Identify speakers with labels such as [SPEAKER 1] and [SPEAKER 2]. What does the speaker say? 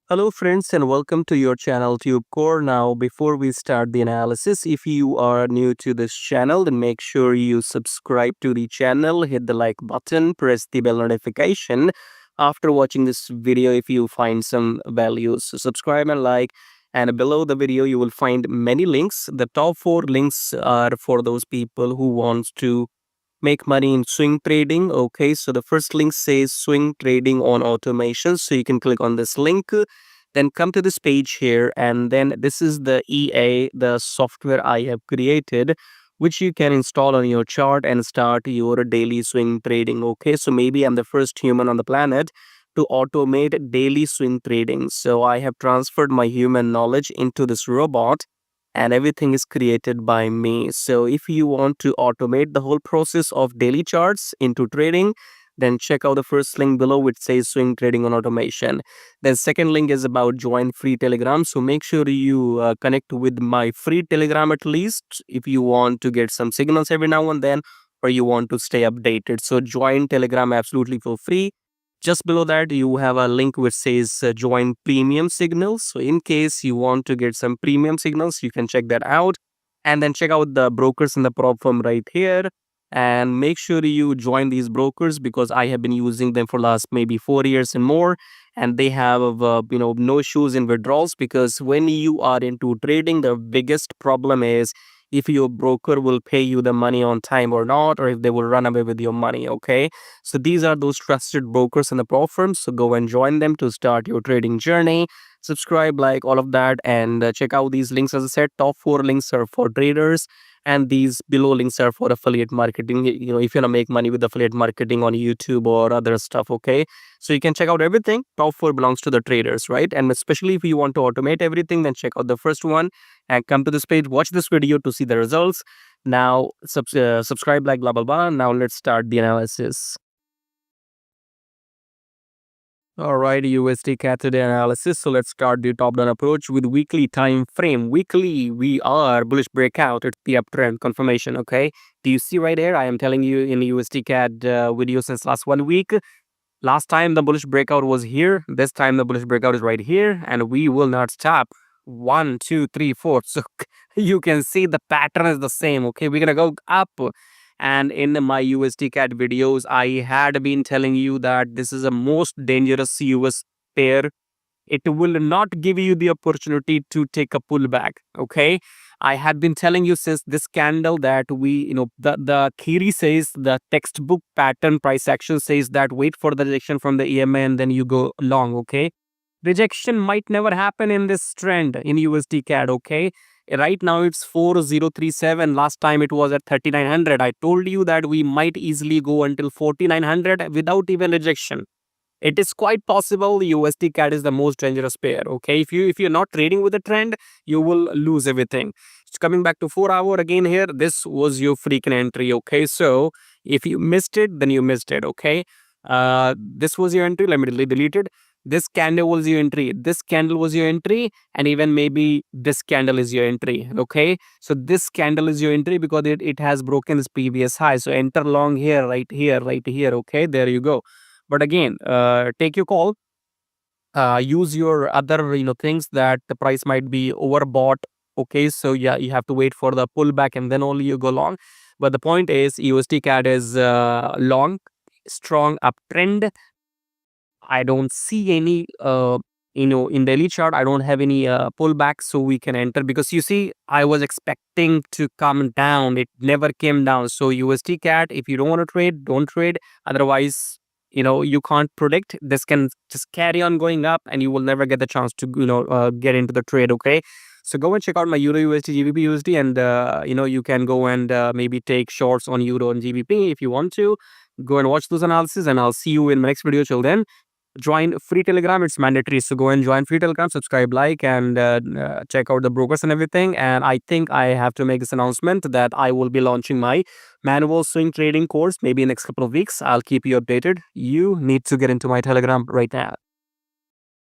[SPEAKER 1] Hello friends and welcome to your channel TubeCore. Now before we start the analysis, if you are new to this channel, then make sure you subscribe to the channel, hit the like button, press the bell notification. After watching this video, if you find some values, so subscribe and like. And below the video, you will find many links. The top 4 links are for those people who wants to make money in swing trading. Okay, so the first link says swing trading on automation, so you can click on this link, then come to this page here, and then this is the the software I have created, which you can install on your chart and start your daily swing trading. Okay, so maybe I'm the first human on the planet to automate daily swing trading, so I have transferred my human knowledge into this robot, and everything is created by me. So if you want to automate the whole process of daily charts into trading, then check out the first link below which says swing trading on automation. Then second link is about join free Telegram. So make sure you connect with my free Telegram at least if you want to get some signals every now and then, or you want to stay updated. So join Telegram absolutely for free. Just below that, you have a link which says join premium signals. So in case you want to get some premium signals, you can check that out. And then check out the brokers in the prop firm right here. And make sure you join these brokers because I have been using them for last maybe 4 years and more. And they have, no issues in withdrawals, because when you are into trading, the biggest problem is if your broker will pay you the money on time or not, or if they will run away with your money. Okay, so these are those trusted brokers in the pro firms. So go and join them to start your trading journey. Subscribe, like all of that, and check out these links. As I said, top 4 links are for traders, and these below links are for affiliate marketing. If you want to make money with affiliate marketing on YouTube or other stuff. Okay, so you can check out everything. Top 4 belongs to the traders, right? And especially if you want to automate everything, then check out the first one and come to this page, watch this video to see the results. Now subscribe, like blah blah blah. Now let's start the analysis. All right, USDCAD today analysis. So let's start the top down approach with weekly time frame. Weekly, we are bullish breakout. It's the uptrend confirmation. Okay, do you see right here? I am telling you in USDCAD video since last 1 week. Last time the bullish breakout was here. This time the bullish breakout is right here, and we will not stop. 1, 2, 3, 4. So you can see the pattern is the same. Okay, we're gonna go up. And in my USDCAD videos, I had been telling you that this is a most dangerous US pair. It will not give you the opportunity to take a pullback. Okay, I had been telling you since this candle that the theory says, the textbook pattern price action says that wait for the rejection from the EMA and then you go long. Okay, rejection might never happen in this trend in USDCAD. Okay, right now it's 4037. Last time it was at 3900. I told you that we might easily go until 4900 without even rejection. It is quite possible USDCAD is the most dangerous pair. Okay, if you're not trading with the trend, you will lose everything. So coming back to 4 hour again here, this was your freaking entry. Okay, so if you missed it, then you missed it. Okay, this was your entry. Let me delete it. This candle was your entry. This candle was your entry, and even maybe this candle is your entry. Okay, so this candle is your entry because it has broken this previous high. So enter long here, right here, right here. Okay, there you go. But again, take your call. Use your other things that the price might be overbought. Okay, so yeah, you have to wait for the pullback and then only you go long. But the point is, USD CAD is long, strong uptrend. I don't see any in daily chart. I don't have any pullback, so we can enter, because you see I was expecting to come down. It never came down. So USD CAD, if you don't want to trade, don't trade. Otherwise, you can't predict. This can just carry on going up and you will never get the chance to get into the trade. Okay, so go and check out my Euro USD, GBP USD, and you can go and maybe take shorts on Euro and GBP if you want to. Go and watch those analysis, and I'll see you in my next video. Till then, join free Telegram. It's mandatory, so go and join free Telegram, subscribe, like, and check out the brokers and everything. And I think I have to make this announcement that I will be launching my manual swing trading course maybe in next couple of weeks. I'll keep you updated. You need to get into my Telegram right now.